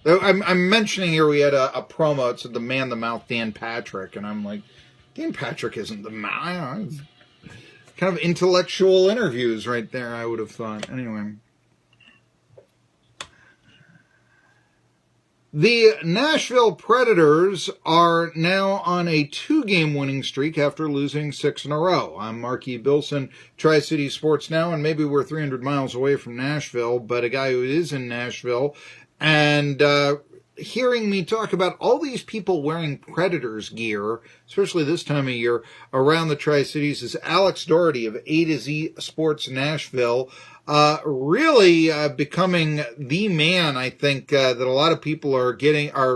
I'm mentioning here we had a promo. It said the man-the-mouth Dan Patrick, and I'm like, Dan Patrick isn't the mouth. Kind of intellectual interviews right there, I would have thought. Anyway. The Nashville Predators are now on a 2-game winning streak after losing 6 in a row. I'm Marky Billson, Tri-City Sports Now, and maybe we're 300 miles away from Nashville, but a guy who is in Nashville, and hearing me talk about all these people wearing Predators gear, especially this time of year, around the Tri-Cities, is Alex Daugherty of A to Z Sports Nashville. Really becoming the man, I think, that a lot of people are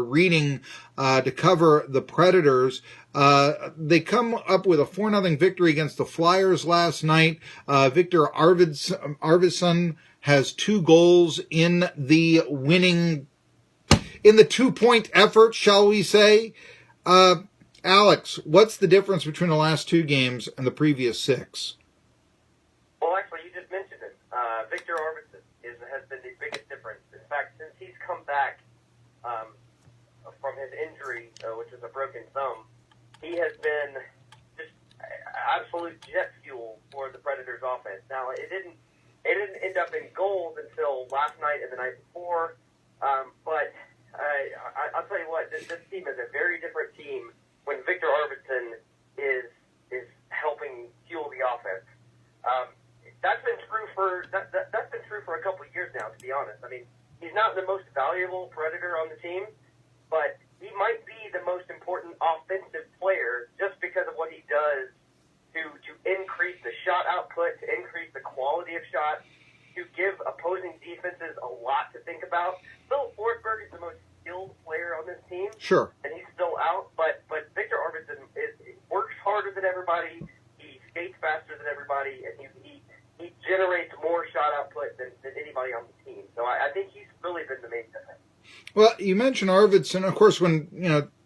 reading to cover the Predators. They come up with a 4-0 victory against the Flyers last night. Victor Arvidsson has 2 goals in the 2-point effort, shall we say. Alex, what's the difference between the last 2 games and the previous 6? Well, actually, you just mentioned it. Victor Arvidsson has been the biggest difference. In fact, since he's come back from his injury, which is a broken thumb, he has been just absolute jet fuel for the Predators' offense. Now, it didn't end up in goals until last night and the night before, but I'll tell you what, this team is a very different team when Victor Arvidsson is helping fuel the offense. That's been true for a couple of years now, to be honest. I mean, he's not the most valuable Predator on the team, but he might be the most important offensive player just because of what he does to increase the shot output, to increase the quality of shots, to give opposing defenses a lot to think about. Phil Forsberg is the most skilled player on this team. Sure. And he's still out, but Victor Arvidsson works harder than everybody. He skates faster than everybody, and he generates more shot output than anybody on the team. So I think he's really been the main difference. Well, you mentioned Arvidsson. Of course, when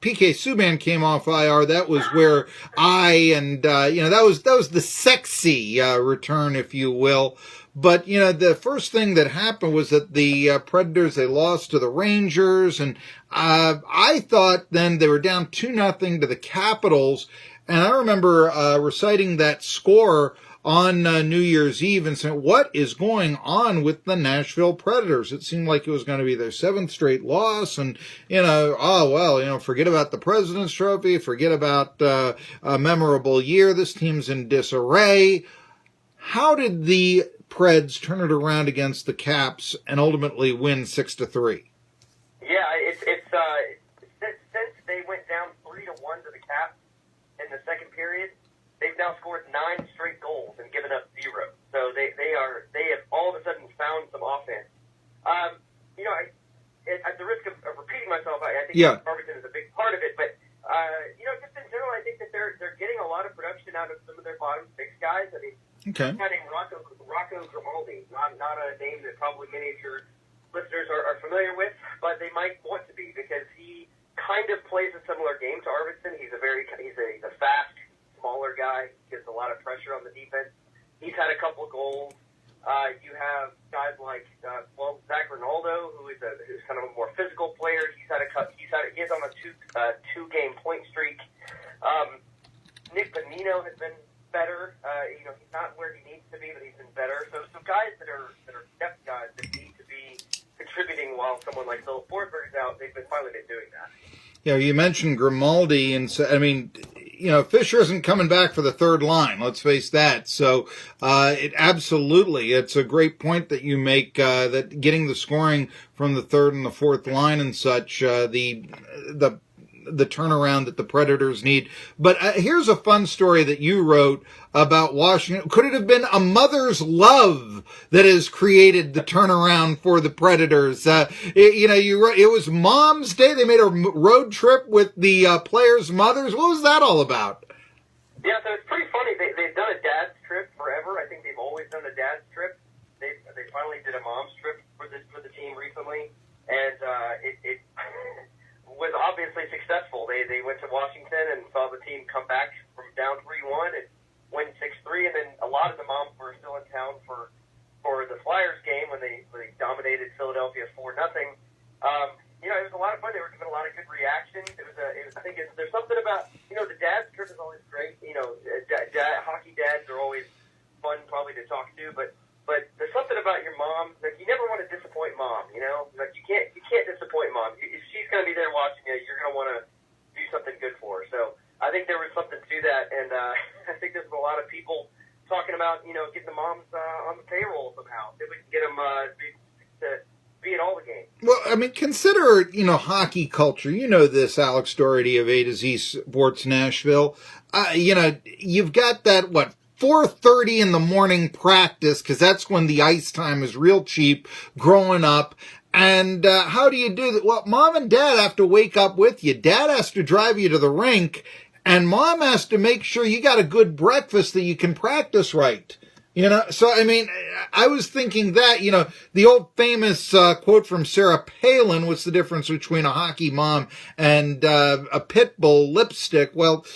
PK Subban came off IR, that was where that was the sexy return, if you will. But the first thing that happened was that the Predators, they lost to the Rangers, and I thought then they were down 2-0 to the Capitals, and I remember reciting that score on New Year's Eve and saying, what is going on with the Nashville Predators? It seemed like it was going to be their 7th straight loss, and, forget about the President's Trophy, forget about a memorable year. This team's in disarray. How did the Preds turn it around against the Caps and ultimately win 6-3? Yeah, it's since they went down 3-1 to the Caps in the second period, they've now scored 9 straight goals and given up 0. So they have all of a sudden found some offense. At the risk of repeating myself, I think Arvidsson is a big part of it. But just in general, I think that they're getting a lot of production out of some of their bottom 6 guys. I mean, having Rocco Grimaldi, not a name that probably many of your listeners are familiar with, but they might want to be because he kind of plays a similar game to Arvidsson. He's a fast, smaller guy, gets a lot of pressure on the defense. He's had a couple of goals. You have guys like Zach Rinaldo, who's kind of a more physical player. He's on a 2-game point streak. Nick Bonino has been better. He's not where he needs to be, but he's been better. So some guys that are depth guys that need to be contributing while someone like Phil Forsberg is out, they've finally been doing that. Yeah, you mentioned Grimaldi, and so, I mean, Fisher isn't coming back for the third line. Let's face that. So, it's a great point that you make, that getting the scoring from the third and the fourth line and such, the turnaround that the Predators need. But here's a fun story that you wrote about Washington. Could it have been a mother's love that has created the turnaround for the Predators? You wrote, it was Mom's Day. They made a road trip with the players' mothers. What was that all about? Yeah, so it's pretty funny. They've done a dad's trip forever. I think they've always done a dad's trip. They finally did a mom's trip for the team recently, and it was obviously successful. They went to Washington and saw the team come back from down 3-1 and win 6-3, and then a lot of the moms were still in town for the Flyers game when they dominated Philadelphia 4-0. was a lot of fun. They were giving a lot of good reactions. There's something about, the dad's trip is always great. Hockey dads are always fun probably to talk to, but there's something about your mom, like you never want to disappoint mom, like you can't disappoint mom. If she's going to be there watching you, you're going to want to do something good for her. So I think there was something to that, and I think there's a lot of people talking about, getting the moms on the payroll somehow. If we can get them to be at all the games. Well, I mean, consider, hockey culture. You know this, Alex Daugherty of A to Z Sports Nashville. You've got that, 4:30 in the morning practice, because that's when the ice time is real cheap growing up. And how do you do that? Well, mom and dad have to wake up with you. Dad has to drive you to the rink, and mom has to make sure you got a good breakfast that you can practice right. So, I mean, I was thinking that, the old famous quote from Sarah Palin, what's the difference between a hockey mom and a pit bull lipstick? Well,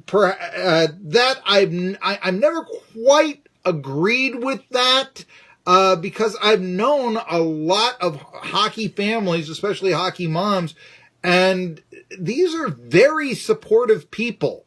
that I've never quite agreed with that, because I've known a lot of hockey families, especially hockey moms, and these are very supportive people.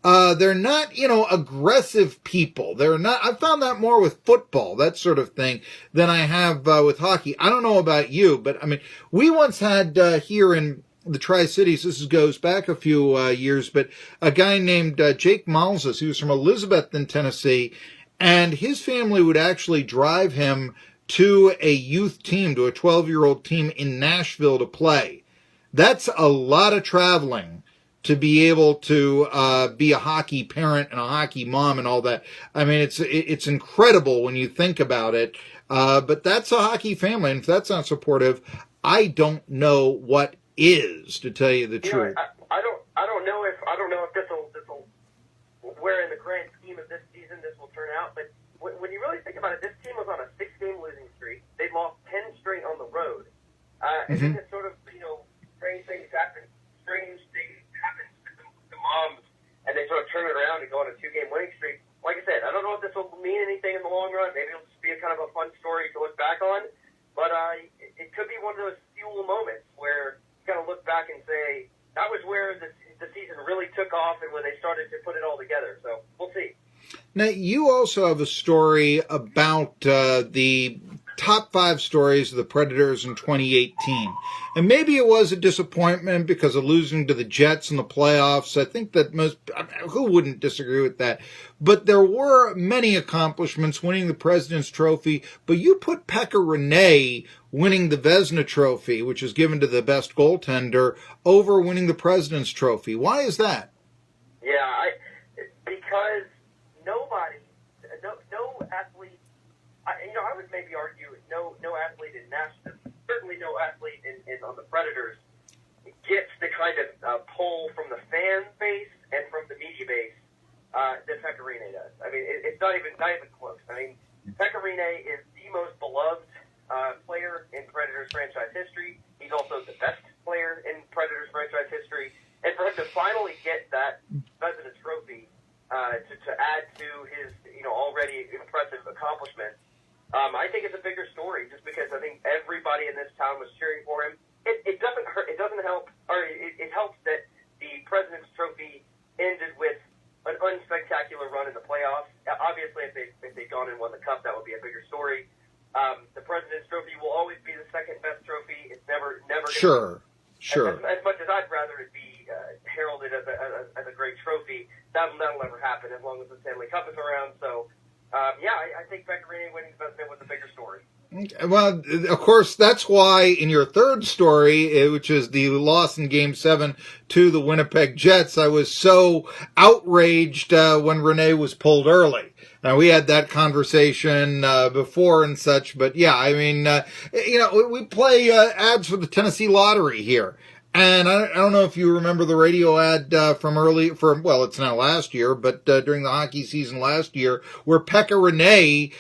They're not, aggressive people. They're not, I've found that more with football, that sort of thing, than I have with hockey. I don't know about you, but I mean, we once had here in the Tri-Cities, this goes back a few years, but a guy named Jake Malzis, he was from Elizabethton, Tennessee, and his family would actually drive him to a youth team, to a 12-year-old team in Nashville to play. That's a lot of traveling to be able to be a hockey parent and a hockey mom and all that. I mean, it's incredible when you think about it. But that's a hockey family, and if that's not supportive, I don't know what is, to tell you the truth. I don't know if this will where in the grand scheme of this season this will turn out. But when you really think about it, this team was on a 6-game losing streak. They lost 10 straight on the road, and then it's sort of strange things happen. Strange things happen to the moms, and they sort of turn it around and go on a 2-game winning streak. Like I said, I don't know if this will mean anything in the long run. Maybe it'll just be a kind of a fun story to look back on. But it could be one of those fuel moments where you kind of look back and say, that was where the season really took off and when they started to put it all together. So we'll see. Now, you also have a story about the top 5 stories of the Predators in 2018. And maybe it was a disappointment because of losing to the Jets in the playoffs. I think that who wouldn't disagree with that? But there were many accomplishments, winning the President's Trophy. But you put Pekka Rinne winning the Vezina Trophy, which is given to the best goaltender, over winning the President's Trophy. Why is that? Yeah, because no athlete, I would maybe argue no athlete in Nashville, certainly no athlete on the Predators gets the kind of pull from the fan base and from the media base that Pekka Rinne does. I mean, it's not even close. I mean, Pekka Rinne is the most beloved player in Predators franchise history. He's also the best player in Predators franchise history. And for him to finally get that Vezina Trophy to add to his already impressive accomplishments, I think it's a bigger story just because I think everybody in this town was cheering for him. It doesn't hurt. It doesn't help, or it helps that the President's Trophy ended with an unspectacular run in the playoffs. Obviously, if they'd gone and won the Cup, that would be a bigger story. The President's Trophy will always be the second best trophy. It's never. Sure. As much as I'd rather it be heralded as a great trophy, that'll never happen as long as the Stanley Cup is around. So, I think Pekka Rinne winning the Vezina was a bigger story. Well, of course, that's why in your third story, which is the loss in Game 7 to the Winnipeg Jets, I was so outraged when Rinne was pulled early. Now, we had that conversation before and such, but yeah, I mean, we play ads for the Tennessee Lottery here. And I don't know if you remember the radio ad it's now last year, but during the hockey season last year, where Pekka Rinne,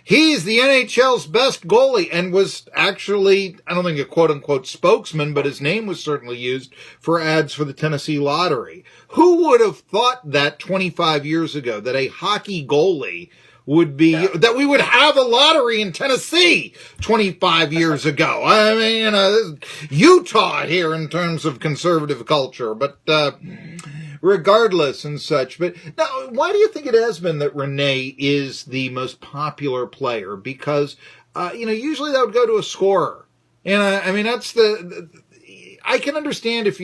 he's the NHL's best goalie, and was actually, I don't think a quote-unquote spokesman, but his name was certainly used for ads for the Tennessee Lottery. Who would have thought that 25 years ago, that a hockey goalie would be that we would have a lottery in Tennessee 25 years ago. I mean, Utah here in terms of conservative culture, but regardless and such. But now, why do you think it has been that Rene is the most popular player? Because, usually that would go to a scorer. And I mean, that's I can understand if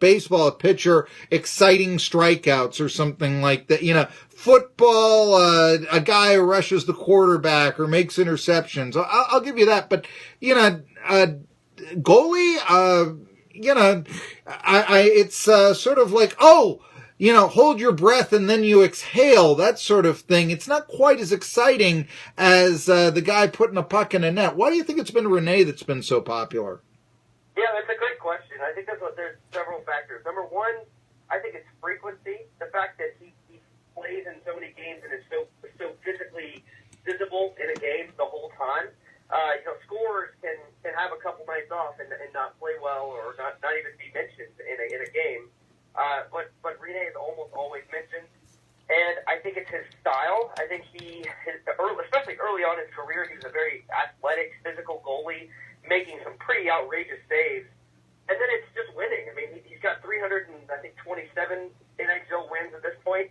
baseball, a pitcher, exciting strikeouts or something like that. Football, a guy who rushes the quarterback or makes interceptions. I'll give you that. But, goalie, it's sort of like, hold your breath and then you exhale, that sort of thing. It's not quite as exciting as the guy putting a puck in a net. Why do you think it's been Rene that's been so popular? Yeah, that's a great question. I think there's several factors. Number one, I think it's frequency. The fact that he plays in so many games and is so physically visible in a game the whole time. Scorers can have a couple nights off and not play well or not even be mentioned in a game. But Rene is almost always mentioned. And I think it's his style. I think especially early on in his career, he was a very athletic, physical goalie, making some pretty outrageous saves. And then it's just winning. I mean, he's got 327 NHL wins at this point,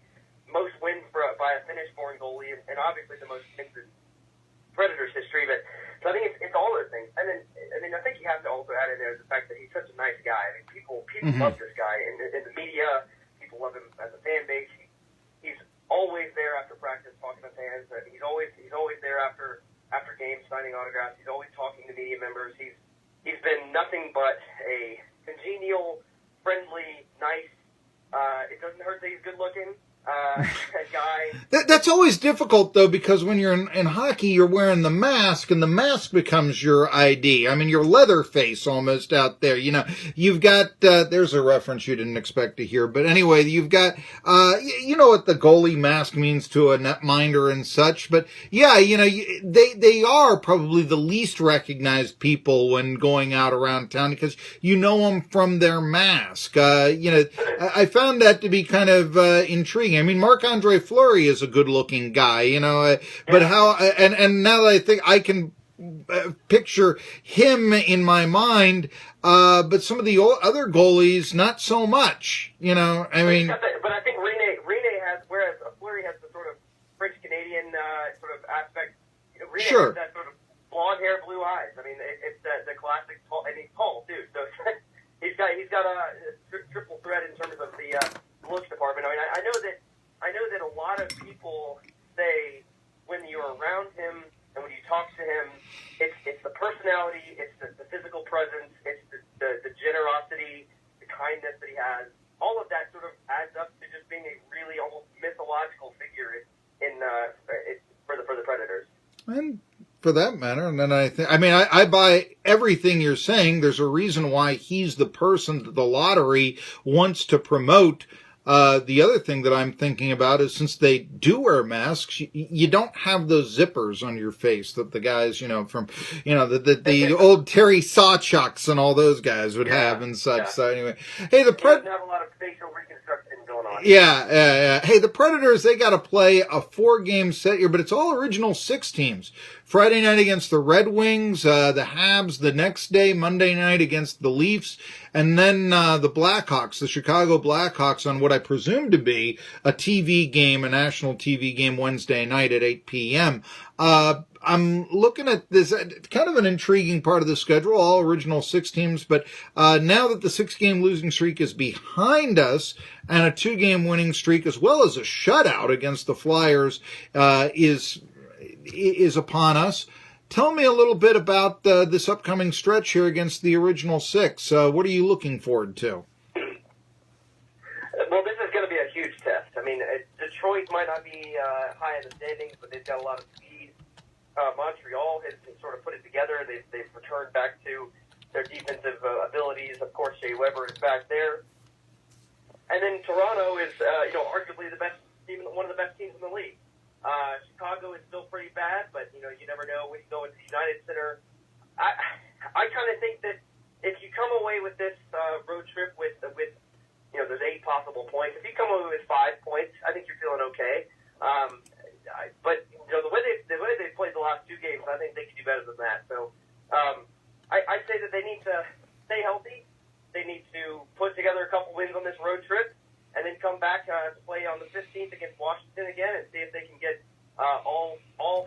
most wins by a Finnish-born goalie, and obviously the most wins in Predators history. But so I think it's all those things. And then I think you have to also add in there the fact that he's such a nice guy. I mean, people love this guy in the media. People love him as a fan base. He's always there after practice talking to fans. He's always there after games signing autographs. He's always talking to media members. He's been nothing but a congenial, friendly, nice. It doesn't hurt that he's good looking. Guy. That's always difficult, though, because when you're in hockey, you're wearing the mask, and the mask becomes your ID. I mean, your leather face almost out there. You've got, there's a reference you didn't expect to hear, but anyway, you've got, what the goalie mask means to a netminder and such, but yeah, they are probably the least recognized people when going out around town because you know them from their mask. I found that to be kind of intriguing. I mean, Marc-Andre Fleury is a good-looking guy, but how, and now that I think I can picture him in my mind, but some of the other goalies, not so much, I mean. But I think Rene has, whereas Fleury has the sort of French-Canadian sort of aspect, Rene has that sort of blonde hair, blue eyes. I mean, it's the classic, and he's tall, too, so he's got a triple threat in terms of the looks department. I mean, I know that a lot of people say when you're around him and when you talk to him, it's the personality, it's the physical presence, it's the generosity, the kindness that he has. All of that sort of adds up to just being a really almost mythological figure for the Predators. And for that matter, and then I buy everything you're saying. There's a reason why he's the person that the lottery wants to promote. The other thing that I'm thinking about is since they do wear masks, you don't have those zippers on your face that the guys, from, the old Terry Sawchucks and all those guys would have and such. Yeah. So anyway, hey, have a lot of facial reconstruction going on. Yeah. Hey, the Predators, they got to play a 4-game set here, but it's all original 6 teams. Friday night against the Red Wings, the Habs the next day, Monday night against the Leafs, and then the Blackhawks, the Chicago Blackhawks on what I presume to be a TV game, a national TV game Wednesday night at 8 p.m. I'm looking at this, kind of an intriguing part of the schedule, all original 6 teams, but now that the 6-game losing streak is behind us and a 2-game winning streak as well as a shutout against the Flyers is upon us. Tell me a little bit about this upcoming stretch here against the original 6. What are you looking forward to? Well, this is going to be a huge test. I mean, Detroit might not be high in the standings, but they've got a lot of speed. Montreal has sort of put it together. They've returned back to their defensive abilities. Of course, Shea Weber is back there. And then Toronto is, arguably the best team, one of the best teams in the league. Chicago is still pretty bad, but, you never know when you go into the United Center. I kind of think that if you come away with this road trip with there's 8 possible points. If you come away with 5 points, I think you're feeling okay. but the way they played the last 2 games, I think they can do better than that. So I'd say that they need to stay healthy. They need to put together a couple wins on this road trip, and then come back to play on the 15th against Washington again, and see if they can get all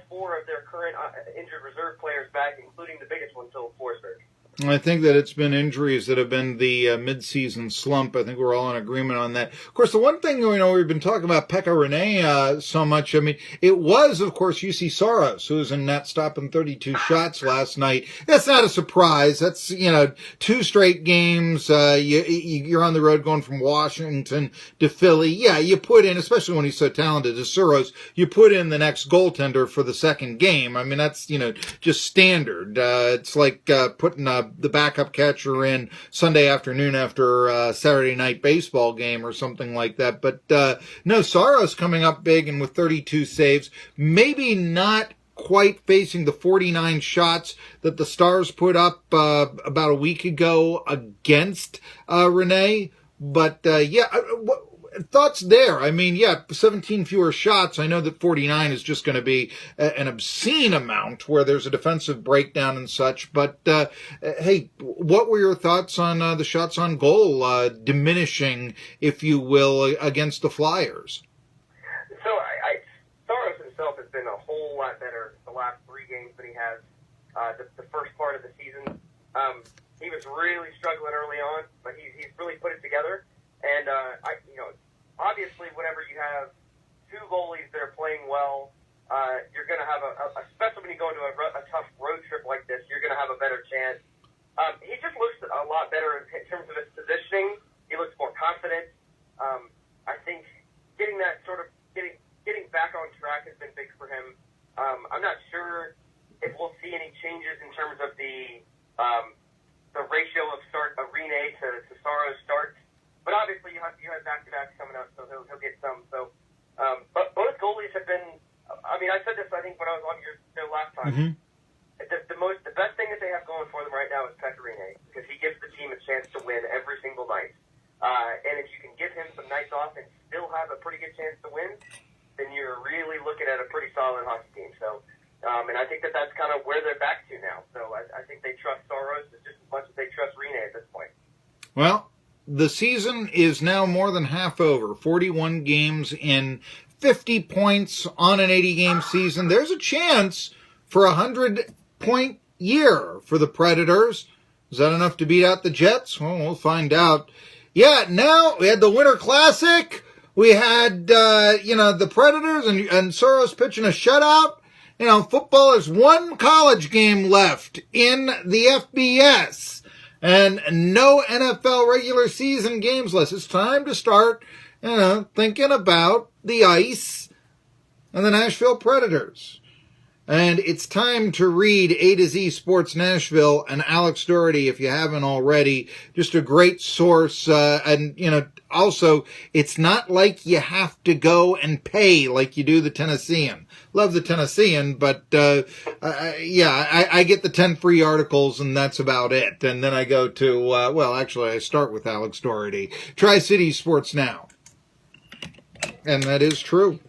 4 of their current injured reserve players back, including the biggest one, Philip Forsberg. I think that it's been injuries that have been the midseason slump. I think we're all in agreement on that. Of course, the one thing, we've been talking about Pekka Rinne so much. I mean, it was, of course, UC Soros who was in net stopping 32 shots last night. That's not a surprise. That's, 2 straight games. You're on the road going from Washington to Philly. Yeah, you put in, especially when he's so talented as Soros, you put in the next goaltender for the second game. I mean, that's, just standard. It's like putting the backup catcher in Sunday afternoon after a Saturday night baseball game or something like that. But no, Saros coming up big and with 32 saves, maybe not quite facing the 49 shots that the Stars put up about a week ago against Rinne. But thoughts there? I mean, 17 fewer shots. I know that 49 is just going to be an obscene amount where there's a defensive breakdown and such. But, hey, what were your thoughts on the shots on goal diminishing, if you will, against the Flyers? So Soros himself has been a whole lot better the last 3 games than he has the first part of the season. He was really struggling early on, but he's really put it together. And, obviously, whenever you have 2 goalies that are playing well, you're going to have especially when you go into a tough road trip like this, you're going to have a better chance. He just looks a lot better in terms of his positioning. He looks more confident. I think getting back on track has been big for him. I'm not sure if we'll see any changes in terms of the ratio of Rinne to Saros starts. But obviously, you have back-to-backs coming up, so he'll get some. So, but both goalies have been. I mean, I said this, I think, when I was on your show last time. Mm-hmm. The best thing that they have going for them right now is Pekka Rinne, because he gives the team a chance to win every single night. And if you can give him some nights off and still have a pretty good chance to win, then you're really looking at a pretty solid hockey team. So, and I think that's kind of where they're back to now. So I think they trust Saros just as much as they trust Rinne at this point. Well, the season is now more than half over. 41 games in, 50 points on an 80-game season. There's a chance for a 100-point year for the Predators. Is that enough to beat out the Jets? Well, we'll find out. Yeah, now we had the Winter Classic. We had, the Predators and Soros pitching a shutout. Football is 1 college game left in the FBS. And no NFL regular season games left. It's time to start, thinking about the ice and the Nashville Predators. And it's time to read A to Z Sports Nashville and Alex Daugherty, if you haven't already. Just a great source. Also, it's not like you have to go and pay like you do the Tennessean. Love the Tennessean, but, I get the 10 free articles and that's about it. And then I go to, I start with Alex Daugherty. Tri-City Sports Now. And that is true.